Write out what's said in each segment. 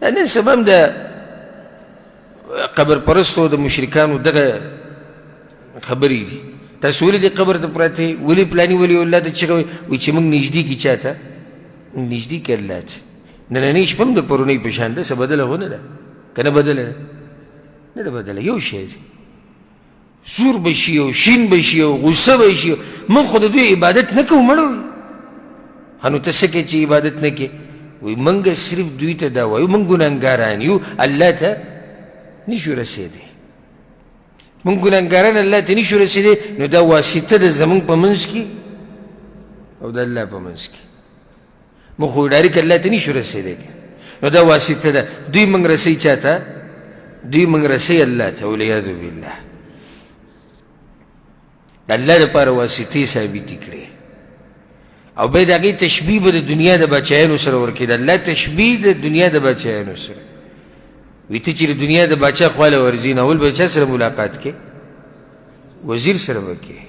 نن سبا هم د قبر پرستو د مشرکانو دغه خبرې دي. تاسو ولې دې قبر ته پراته یې؟ ولې پلاني ولي الله ته چغه وایي چې موږ نږدې کړي چا ته؟ موږ نږدې کړي الله ته. نننۍ شپه هم د پرونۍ په شان ده، څه بدله خو نه ده، که نه بدله ده؟ نه ده بدله، یو شی دی. زور به شي او شین به شي او غصه به شي، موږ خو د دوی عبادت نه کوو مړه وایي. ښه نو ته څه کوې چې عبادت نه کوې؟ وایي موږ صرف دوی ته دا وایو، موږ ګناهګاران یو، الله ته نشو رسېدی. موږ ګناهګاران الله ته نشو رسېدی، نو دا واسطه ده زموږ په منځ کې او د الله په منځ کې. موږ خو ډایرک الله ته نشو رسېدی، نو دا واسطه ده. دوی موږ رسوي چا ته؟ دوی موږ رسوي الله ته، والعیاذ بالله. د الله دپاره واسطې ثابتې کړې او بیا د هغې تشبیه به د دنیا د باچایانو سره ورکړي. د الله تشبیه د دنیا د باچایانو سره. وی ته چې د دنیا د باچا خواله ورځي، نو اول به چا سره ملاقات کې؟ وزیر سره به کې.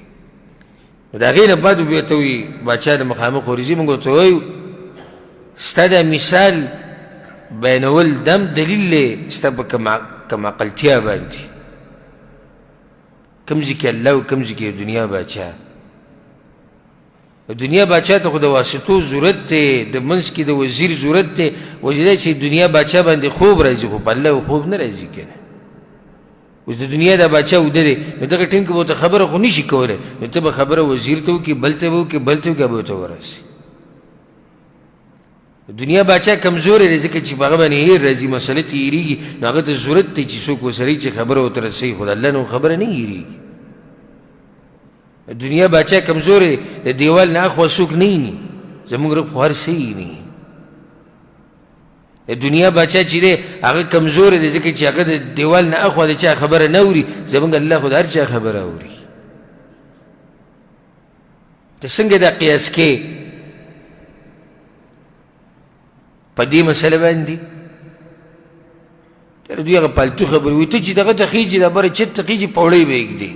نو د هغې نه بعد بیا ته وایي باچا د مخامخ ورځي، موږ ورته وایو ستا دا مثال بیانول دم دلیل دی ستا په کم عقلتیا باندې. کم ځای کې الله او کم ځای کې دنیا باچا. دنیا باچا ته خو د واسطو ضرورت دی، د منځ کې د وزیر ضرورت دی. وجه دا چې دنیا باچا باندې خوب راځي، خو په الله خوب نه راځي که نه. اوس د دنیا دا باچا اوده دی، نو دغه ټیم کې به ورته خبره خو نه شي کولی، نو ته به خبره وزیر ته وکړي، بل ته به وکړي، بل ته وکړي، به ورته ورسي. دنیا باچا کمزوری دی، ځکه چې په هغه باندې هیر راځي، مسله ته هېرېږي، نو هغه ته ضرورت دی چې څوک وسره چې خبره ورته رسوي، خو د الله نه خبره نه هېرېږي. دنیا باچا کمزوری د دیوال نه اخوا څوک نه ویني، زموږ رب خو هر څه ویني. دنیا باچا چې دی هغه کمزوری دی، ځکه چې هغه د دیوال نه اخوا د چا خبره نه اوري، زموږ الله خو د هر چا خبره اوري. ته څنګه دا قیاس کې په دې مسله باندې؟ دوی هغه پالتو خبرې وایي، ته چې دغه ته خیجي دا بره چت ته خیجي پوړی به ږدي،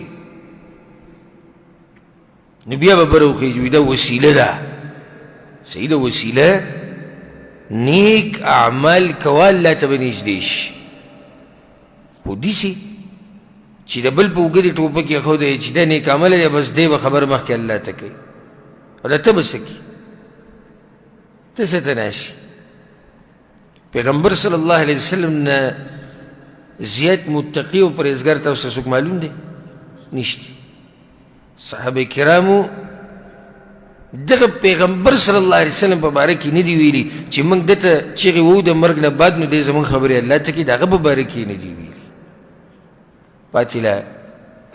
نو بیا به بره وخیجي. دا وسیله ده، صحیح ده وسیله. نیک اعمال کوه الله ته به نږدې شي. خو داسې چې د بل په اوږه دې ټوپک ایښودی چې دا نیک عمله دی، بس دی به خبره مخکې الله ته کوي، او دا ته به څه کوي؟ ته څه ته ناست یې؟ پیغمبر صلی الله علیه وسلم نه زیات متقی او پرهیزګار تاسو ته څوک معلوم دی؟ نشته. صحابه کرامو دغه پیغمبر صلی الله علیه وسلم په باره کې نه دي ویلي چې موږ دته چغې وو د مرګ نه بعد نو دی زموږ خبرې الله ته کوي، د هغه په باره کې نه دي ویلي. پاتې لا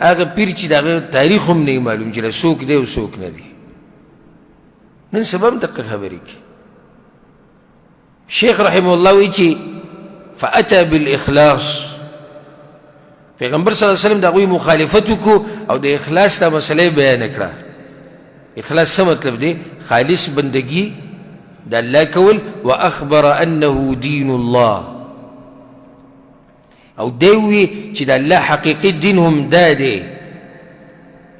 هغه پیر چې د هغه تاریخ هم نه معلوم چې څوک دی او څوک نه دی. نن سبا هم دقه خبرې کوي. شیخ رحمه الله وایي چې فأتى بالإخلاص. پیغمبر صلی الله علیه وسلم د هغوی مخالفت وکړو او د اخلاص دا مسله یې بیانه کړه. اخلاص څه مطلب دی؟ خالص بندگی د الله کول. واخبر انه دین الله، او دی وی چې د الله حقیقي دین هم دا دی،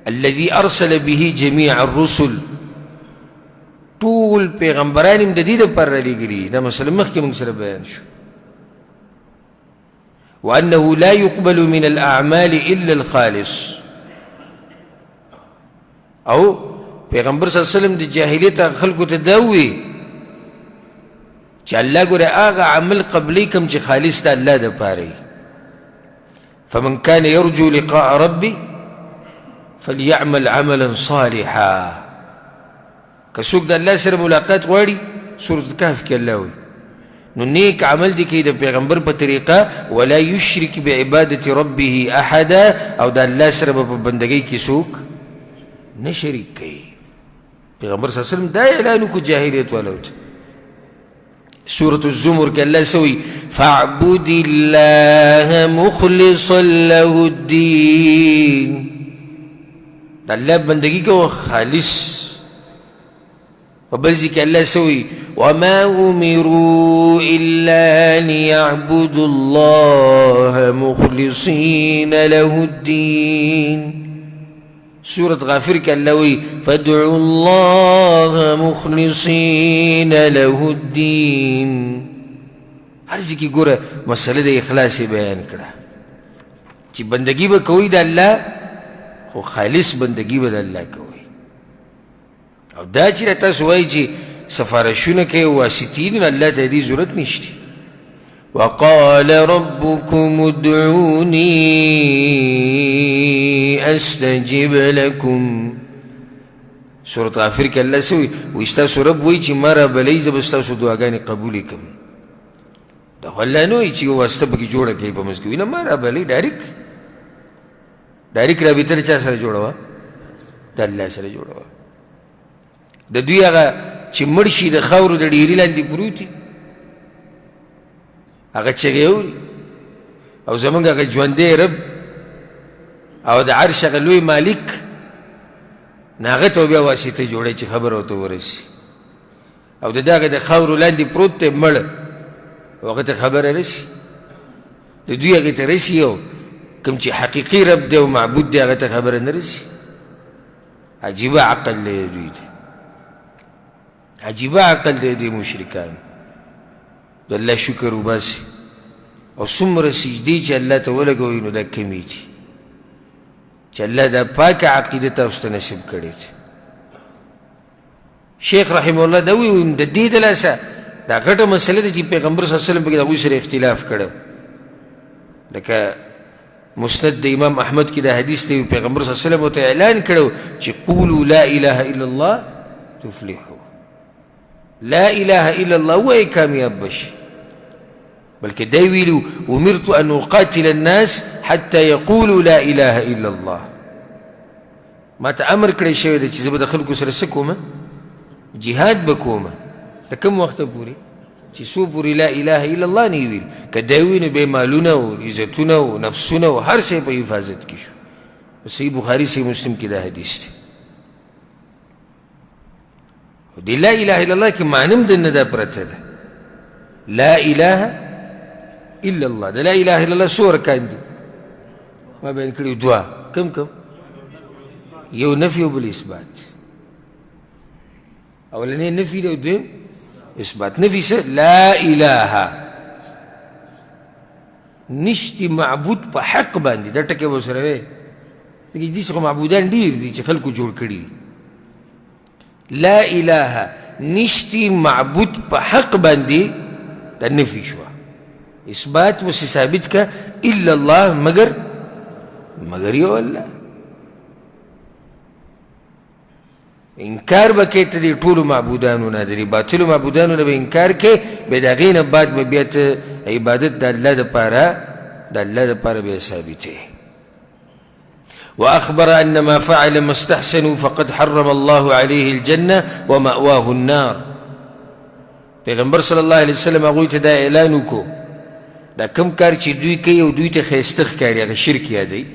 الذي ارسل به جميع الرسل. ټول پیغمبران هم د دې دپاره رالیږلي. دا مسله مخکې موږ سره بیان شو. وانه لا يقبل من الاعمال الا الخالص. او پیغمبر صلی الله علیه وسلم د جاهلیت خلکو ته دا ووی چې الله ګوره هغه عمل قبلی کوم چې خالص د الله دپاره وي. فمن كان يرجو لقاء ربي فليعمل عملا صالحا. که څوک د الله سره ملاقات غواړي، سورة الکهف کې الله وایي، نو نیک عمل دی کوي د پیغمبر په طریقه. ولا یشرک بعبادة ربه احدا، او د الله سره به په بندګۍ کې څوک نه شریک کوي. پیغمبر صلی الله علیه وسلم دا اعلان وکړو جاهلیت والو ته. سورة الزمر کې الله سوي فاعبد الله مخلصا له الدین. د الله بندګي کوه خالص. وبل ذي کې الله سوي وما أمروا إلا ليعبدوا الله مخلصين له الدين. سورة غافر كاللوي فادعوا الله مخلصين له الدين. هر ځای کې ګوره مسله د اخلاص یې بیان کړه چې بندګي به کوئ د الله خو خالص بندګي به د الله کوئ. او دا چې تاسو وایئ چې سفارشونه کوي واسطین، الله ته دې ضرورت نشته. وقال ربكم ادعوني استجب لكم. سورة غافر کې الله سوي وایي ستاسو رب وایي چې ما رابلئ زه به ستاسو دعاګانې قبولې کړم. دا خو الله نه وایي چې واسطه پکې جوړه کوي په منځ کې، وایي نه ما رابلئ ډایرکټ رابطه له چا سره جوړه وه؟ د الله سره جوړه وه. د دوی هغه چې مړ شي د خاورو د ډیري لاندې پروت دي هغه چغې اوري، او زمونږ هغه ژوندی رب او د عرش هغه لوی مالک نه هغه ته بیا واسطه جوړوي چې خبره ورته ورسي، او د ده هغه د خاورو لاندې پروت دی مړ، او هغه ته خبره رسي، د دوی هغې ته رسي، او کوم چې حقیقي رب دی او معبود دی هغه ته خبره نه رسي. عجیبه عقل دی دوی دی، عجیبه عقل دی د مشرکانو. د الله شکر وباسي او څومره سجدې چې الله ته ولګوي نو دا کمې دي چې الله دا پاکه عقیده تاسو ته نصیب کړې ده. شیخ رحمه الله دا وایي د دې د لاسه دا غټه مسله ده چې پیغمبر صلی الله علیه وسلم پکې د هغوی سره اختلاف کړی، لکه مسند د امام احمد کې دا حدیث دی پیغمبر صلی الله علیه وسلم ورته اعلان کړی چې قولوا لا اله الا الله تفلحوا. لا اله الا الله وایي کامیاب بشي، بلکې دی ویلو امرت ان اقاتل الناس حتى يقولوا لا اله الا الله. ما ته امر کړی شوی دی چې زه به د خلکو سره څه کومه؟ جهاد به کومه. د کوم وخته پورې چې څو پورې لا اله الا الله نه ویل، که دی وي نو بیا مالونه او عزتونه او نفسونه او هر څه په حفاظت کې شو. صحیح بخاري صحیح مسلم کې دا حدیث دی. د لا اله الا الله کې معنی دنه دا پرته ده. لا اله الا الله، د لا اله الا الله څو ارکان دي؟ ما بیان کړي دوه. کم یو نفي او بل اثبات. اولنی نفي دی او دویم اثبات. نفي څه؟ لا اله نشتی معبود په حق باندې. دا ټکی به سره وی دې څخه معبودان ډیر دي چې خلکو جوړ کړي. لا اله نشتی معبود په حق باندې دا نفي شو. اثبات وسی ثابت کا الا الله مگر یو الله. انکار بکې ته دې ټولو معبودانو نه دي باطلو معبودانو نه به انکار کې به د هغې نه بعد به بیا ته عبادت د الله دپاره بیا ثابتې. واخبر ان ما فعل ما استحسنوا فقد حرم الله عليه الجنه ومأواه النار. پیغمبر صلی الله علیه وسلم هغوی ته دا اعلان وکړو دا کوم کار چې دوی کوي او دوی ته ښایسته ښکاري هغه شرک یادوي.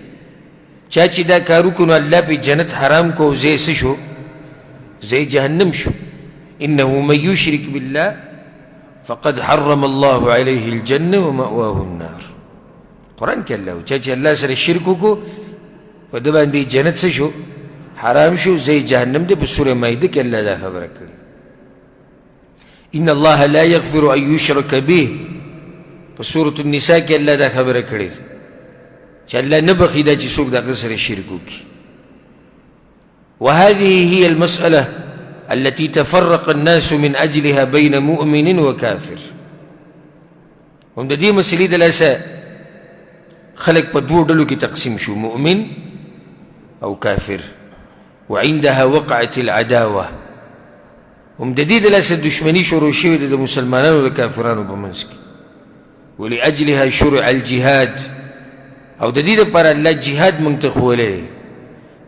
چا چې دا کار وکړو نو الله پې جنت حرام کو او ځای څه شو؟ ځای جهنم شو. انه من یشرک بالله فقد حرم الله عليه الجنه ومأواه النار. قرآن کې الله چا چې الله سره شرک وکړو په ده باندې جنت څه شو؟ حرام شو، ځای جهنم دی. په سوره مایده کې الله دا خبره کړې ان الله لا یغفر ان یشرک به. په سورة النساء کې الله دا خبره کړې چې الله نه بخي دا چې څوک د هغه سره شرک وکړي. وهذه هي المسألة التي تفرق الناس من أجلها بين مؤمن وكافر. هم د دې مسلې د لاسه خلق په دوو ډلو کې تقسیم شو، مؤمن او کافر. وعندها وقعت العداوة. هم د دې د لاسه دشمني شروع شوې ده د مسلمانانو او د کافرانو په منځ کې. ولأجلها شرع الجهاد. او د دې دپاره الله جهاد موږ ته ښوولی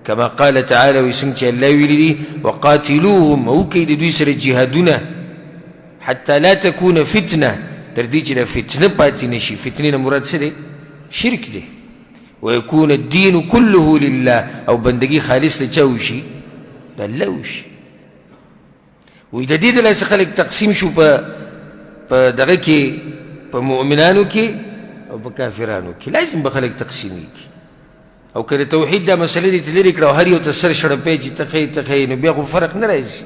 كما قال تعالى ويسنك الله ويلي وقاتلوهم وكي دوی سره جهادونه حتى لا تكون فتنة تردي چې فتنه پاتې نشي. فتنه مراد څه دی؟ شرک دی. ويكون الدين كله لله او بندگی خالص لچا وشي؟ د الله وشي. وې د دې د لاسه خلک تقسیم شو په دغه کې په مؤمنانو کې او په کافرانو کې. لازم به خلک تقسیمیږي. او که د توحید دا مسله دې ته لرې کړه او هر یو ته سر شړپی چې ته ښې نو بیا خو فرق نه راځي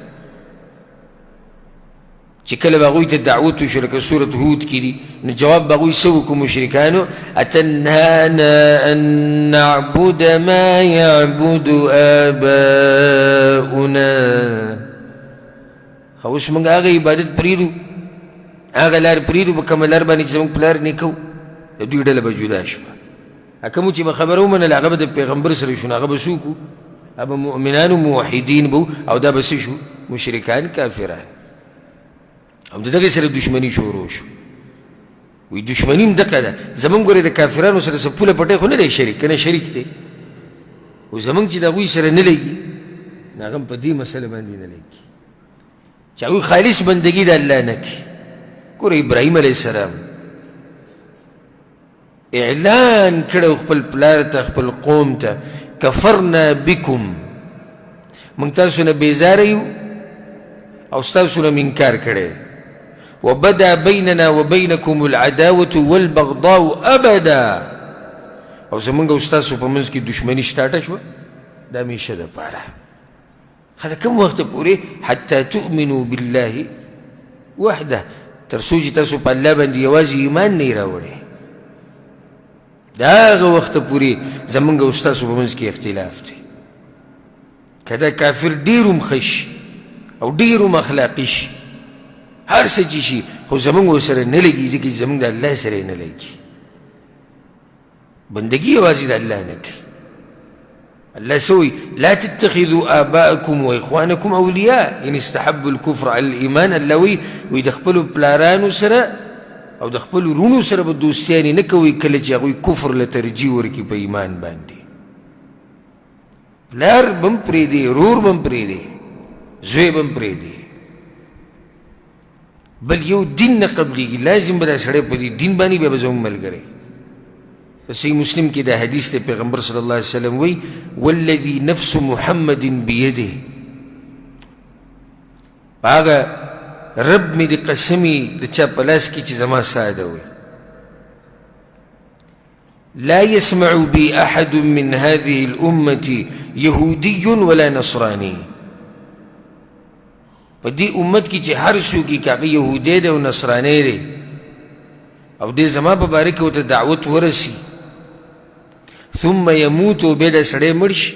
چې کله به هغوی ته دعوت وشو لکه سورة هود کې دي نو جواب به هغوی څه وکړو مشرکانو اتنهانا ان نعبد ما يعبد آباؤنا خو اوس موږ هغه عبادت پرېږدو هغه لار پرېږدو په کومه لار باندې چې زموږ پلار نیکه د دوی ډله به جدا شوه کوم چې به خبره ومنله هغه به د پیغمبر سره شو نو هغه به څوک وو هغه مؤمنان و موحدین به او دا به څه شو مشرکان کافران او د دغې سره دشمني شروع شو وی دشمني هم دقه ده زمونږ ګورې د کافرانو سره څه پوله پټی خو نه دی شریک که نه شریک دی او زمونږ چې د هغوی سره نه لګي نو هغه هم په دې مسله باندې نه لګي چې هغوی خالص بندګي د الله نه کړي ګوره ابراهیم علیه السلام اعلان کړی خپل پلار ته خپل قوم ته کفرنا بکم موږ تاسو نه بیزاره یو او ستاسو نه مې انکار کړی وبدا بیننا وبینکم العداوة والبغضاء ابدا او زمونږ او ستاسو په منځ کې دشمني سټارټه شوه د همیشه دپاره خو کوم وخت پورې حتی تؤمنوا بالله وحده تر څو چې تاسو په الله باندې یوازې ایمان نه یې راوړی د هغه وخته پورې زمونږ او ستاسو په منځ کې اختلاف دی که دا کافر ډېر هم ښه شي او ډېر هم اخلاقي شي هر څه چې شي خو زمونږ ورسره نه لګي ځکه چې زمونږ د الله سره یې نه لګي بندګي یوازې د الله نه کوي الله څه وایي لا تتخذوا آباءکم واخوانکم اولیاء ان استحبوا الکفر علی الایمان الله وایي د خپلو پلارانو سره او د خپلو وروڼو سره به دوستیانې نه کوئ کله چې هغوی کفر له ترجیح ورکړي په ایمان باندې پلار به هم پرېږدي ورور به هم پرېږدي زوی به هم پرېږدي بل یو دین نه قبلیږي لازم به دا سړی په دې دین باندې بیا به زموږ ملګری په صحیح مسلم کې دا حدیث دی پیغمبر صلی الله علیه وسلم وایي والذي نفس محمد بیده هغه رب می د قسمی د چا په لاس کې چې زما ساده وي لا يسمع بي احد من هذه الامه يهودي ولا نصراني په دې امت کې چې هر څوک یې که هغه یهودی دی او نصرانی دی او دې زما په باره کې ورته دعوت ورسي ثم يموت و بیا دا سړی مړ شي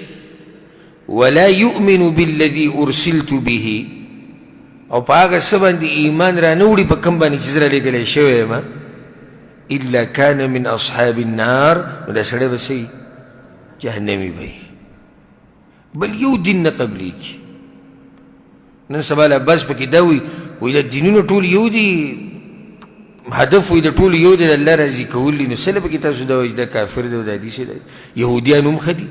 ولا يؤمن بالذي ارسلت به او په هغه څه باندې ایمان را نه وړي په کوم باندې چې زه رالیږلی شوی یم الا كان من اصحاب النار نو دا سړی به څه جهنمي به بل یو دین نه قبلیږي نن سبا له بس پکې دا وایي دا دینونه ټول یو دي هدف وایي د ټولو یو دی د الله راضي کول دي نو څه له پکې تاسو دا وایي دا کافر دی او دا داسې دی یهودیان هم ښه دي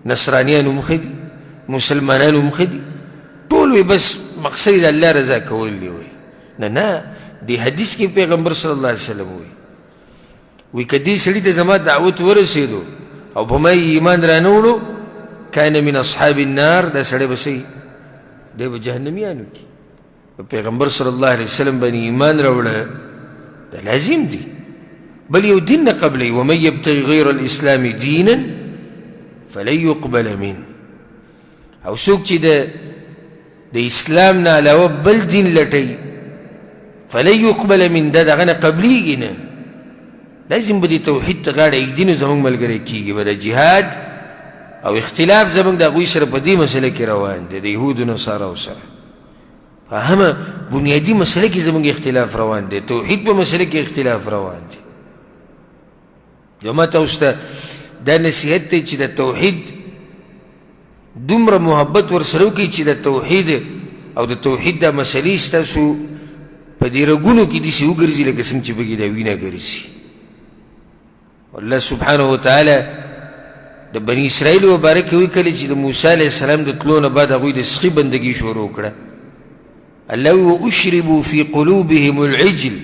نصرانیان هم ښه دي مسلمانان هم ښه دي ټول وایي بس مقصد د الله رضا کول دی وایي نه دې حدیث کې پیغمبر صلی الله علیه وسلم وایي که دې سړي ته زما دعوت ورسېدو او په ما ایمان را نه وړو کان من اصحاب النار دا سړی به څه دی به جهنمیانو کې په پیغمبر صلی الله علیه وسلم باندې ایمان راوړه دا لازم دی بل یو دین نه قبلی ومن یبتغي غیر الاسلام دینا فلن یقبل منه او څوک چې د اسلام نه علاوه بل دین لټوي فلن یقبل من دا دغه نه قبلیږي نه لازم به دې توحید ته غاړه ایږدي نو زموږ ملګری کېږي به د جهاد او اختلاف زموږ د هغوی سره په دې مسله کې روان دی د یهودو نصاراو سره په همه بنیادي مسله کې زموږ اختلاف روان دی توحید په مسله کې اختلاف روان دی یو ما تاسو ته دا نصیحت دی چې د توحید دومره محبت ورسره وکړئ چې د توحید او د توحید دا مسلې ستاسو په دې رګونو کې داسې وګرځي لکه څنګه چې پکې دا وینه ګرځي الله سبحانه وتعالی د بني اسرائیلو باره کې وایي کله چې د موسی علیه السلام د تلو نه بعد هغوی د سخي بندګي شروع کړه الله وایي واشربوا في قلوبهم العجل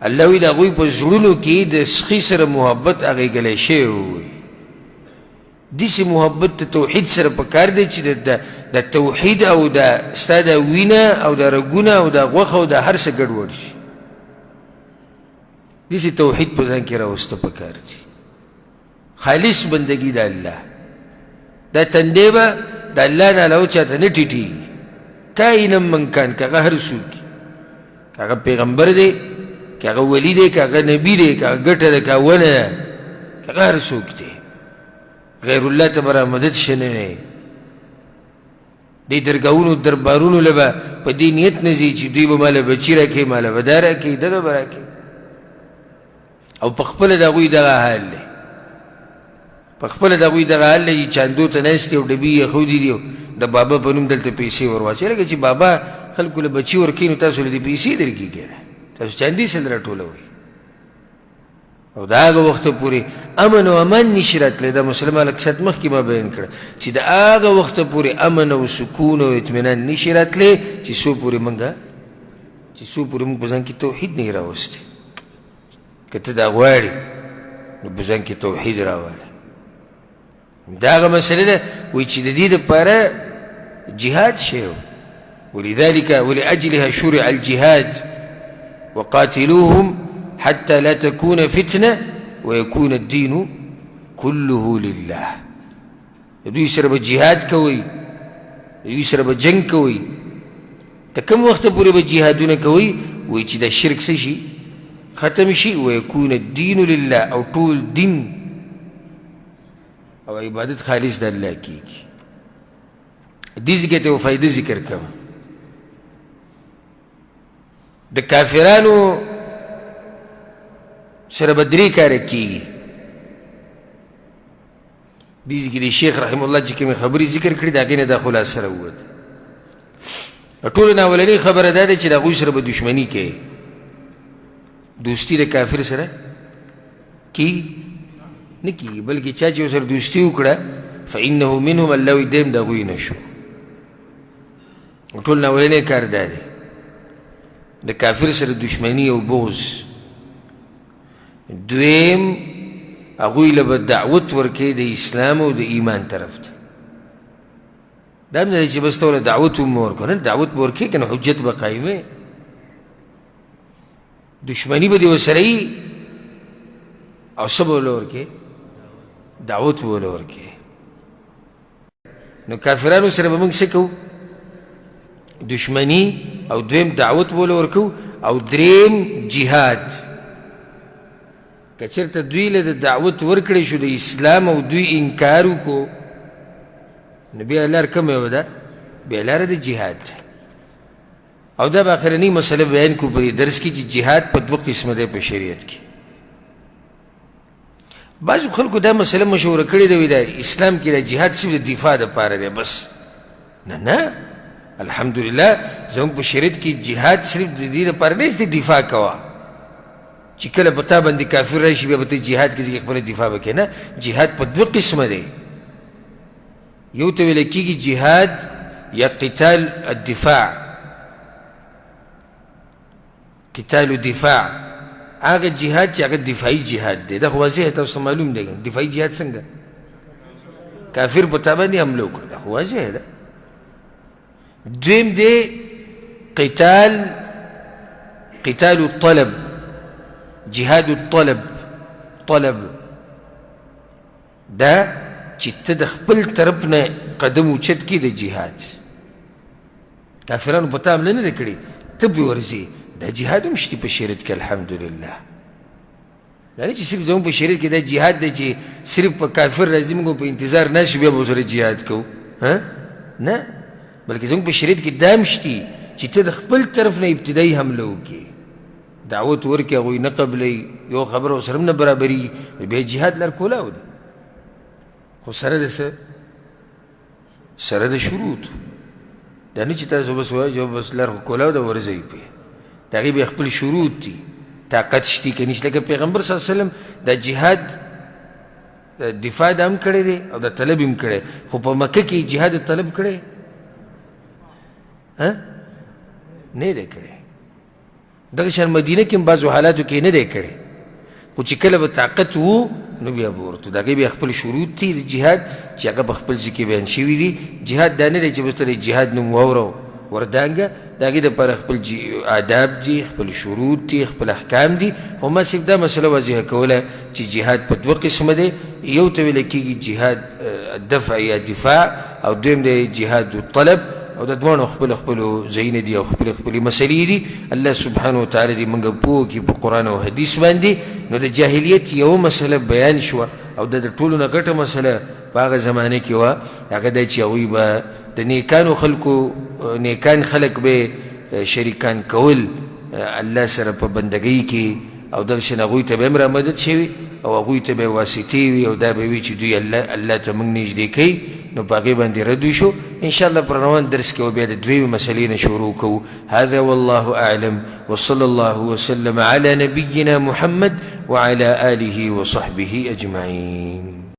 الله وایي د هغوی په زړونو کې د سخي سره محبت اغېږلی شوی وي داسې محبت د توحید سره پکار دی چې د توحید او د ستا د وینه او د رګونه او د غوښه او د هر څه ګډوډ شي داسې توحید په ځان کې راوسته پکار دی خالص بندگی د الله دا تندې به د الله نه علاوه چاته نه ټیټېږي کائنا من کان کاغه هر څوک کاغه پیغمبر دی کاغه ولی دی کاغه نبی دی کاغه ګټه ده کاغه ونه ده کاغه هر څوک دی غیر الله ته به را مدد شه نه وی دې درګاهونو دربارونو له به په دې نیت نه ځي چې دوی به ماله بچي راکړي ماله به دا راکړي دغه به راکړي او په خپله د هغوی دغه حال دی په خپله د هغوی دغه حال دی چې چاندو ته ناست دي او ډبي یې ښودي دي د بابا په نوم دلته پیسې ور واچوي لکه چې بابا خلکو له بچي ورکوي نو تاسو له دې پیسې درکړي که نه تاسو چاندي سل راټولوئ او د هغه وخته پورې امن او امان نشي راتلی دا مسلمان اقصد مخکې ما بیان کړه چې د هغه وخته پورې امن او سکون او اطمینان نشي راتلی چې څو پورې موږ په ځان کې توحید نه راوستي که ته دا غواړې نو په ځان کې توحید راوالې دا هغه مسله ده وایي چې د دې دپاره جهاد شی ولذلك ولأجلها شرع الجهاد وقاتلوهم حتى لا تكون فتنة ويكون الدين كله لله دوی سره به جهاد کوي دوی سره به جنگ کوي ته کوم وخت پورې به جهادونه کوي وایي چې دا شرک څه شي ختم شي ويكون الدين لله او ټول دین او عبادت خالص د الله کیږي دې ځکه ته فائدې ذکر کوم د کافرانو سره به درې کاره کېږي دې کې د شیخ رحم الله چې کومې خبرې ذکر کړي د هغې نه دا خلاصه راووت ټولو نه اولنۍ خبره دا ده چې د هغوی سره به دشمني کوي دوستي د کافر سره کېږي نه کېږي بلکې چا چې ورسره دوستي وکړه فانه منهم الله وایي دی هم د هغوی نه شو ټول نه اولنی کار دا دی د کافر سره دشمني او بغض دویم هغوی له به دعوت ورکوي د اسلام او د ایمان طرف ته دا هم نه دی چې بس ته ورله دعوت هم ورکړو نه دعوت به ورکوي که نه حجت به قایموي دشمني به دې ورسره وي او څه به ورله ورکوي دعوت به ورله ورکوي نو کافرانو سره به موږ څه کوو دشمني او دویم دعوت به ورله ورکوو او دریم جهاد که چېرته دوی له د دعوت ورکړی شو د اسلام او دوی انکار وکړو نو بیا لار کومه یوه ده بیا لاره د جهاد او دا به اخرنۍ مسله بیان کړو په دې درس کې چې جهاد په دوه قسمه دی په شریعت کې بعضو خلکو دا مسله مشهوره کړې ده وایي دا اسلام کې دا جهاد صرف د دفاع دپاره دی بس نه الحمدلله زموږ په شریعت کې جهاد صرف د دې دپاره نه چې دفاع کوه چې کله په تا باندې کافر راشي بیا به ته جهاد کې ځکه خپله دفاع به کوې نه جهاد په دوه قسمه دی یو ته ویل کېږي جهاد یا قتال الدفاع قتال الدفاع هغه جهاد چې هغه دفاعي جهاد دی دا خو واضح تاسو ته معلوم دی دفاعي جهاد څنګه کافر په تا باندې حمله وکړه دا خو واضح ده دویم دی قتال الطلب جهاد الطلب طلب دا چې ته د خپل طرف نه قدم اوچت کړي د جهاد کافرانو په تا حمله نه ده کړې ته پرې ورځې دا جهاد هم شته په شریعت کې الحمدلله دا نه چې صرف زموږ په شریعت کې دا جهاد دی چې صرف په کافر راځي موږ په انتظار ناست شو بیا به ورسره جهاد کوو نه بلکې زموږ په شریعت کې دا هم شته چې ته د خپل طرف نه ابتدایي حمله وکړې دعوت ورکړي هغوی نه قبلوي یو خبره ورسره هم نه برابرېږي بیا جهاد لار کولاو ده خو سره د څه سره د شروط دا نه چې تاسو بس وایئ بس لار خو کولاو ده ورځئ پرې د هغې بیا خپل شروط دي طاقت شته که نشته لکه پیغمبر صلی الله علیه وسلم دا جهاد دفاع دا هم کړی دی او دا طلب هم کړی خو په مکه کې جهاد طلب کړی نه دی کړی دغه شان مدینه کې هم بعضو حالاتو کې نه دی کړی خو چې کله به طاقت وو نو بیا به ورته د هغې بیا خپل شروط دي د جهاد چې هغه په خپل ځای کې بیان شوي دي جهاد دا نه دی چې بس ته د جهاد نوم واوره وردانګه د هغې دپاره خپل آداب دي خپل شروط دي خپل احکام دي خو ما صرف دا مسله واضحه کوله چې جهاد په دوه قسمه دی یو ته ویل کېږي جهاد دفع یا دفاع او دویم دی جهاد الطلب او د دوانو خپل ځایونه دي او خپل مسلې دي. الله سبحانه وتعالی دې موږ پوه کړي په قرآن او حدیث باندې. نو د جاهلیت یو مسله بیان شوه او د ټولو نه غټه مسله په هغه زمانه کې وه، هغه دا چې هغوی به د نیکانو خلکو نیکان خلک به شریکان کول الله سره په بندګۍ کې، او دغه شان هغوی ته به هم را مدد شوي او هغوی ته به واسطې وي او دا به وي چې دوی الله ته موږ نږدې کوي. نو په هغې باندې رد وشو. انشاءالله پر روان درس کې بیا د دویمې مسلې نه شروع کوو. هذا والله أعلم وصلى الله وسلم على نبينا محمد وعلى آله وصحبه أجمعين.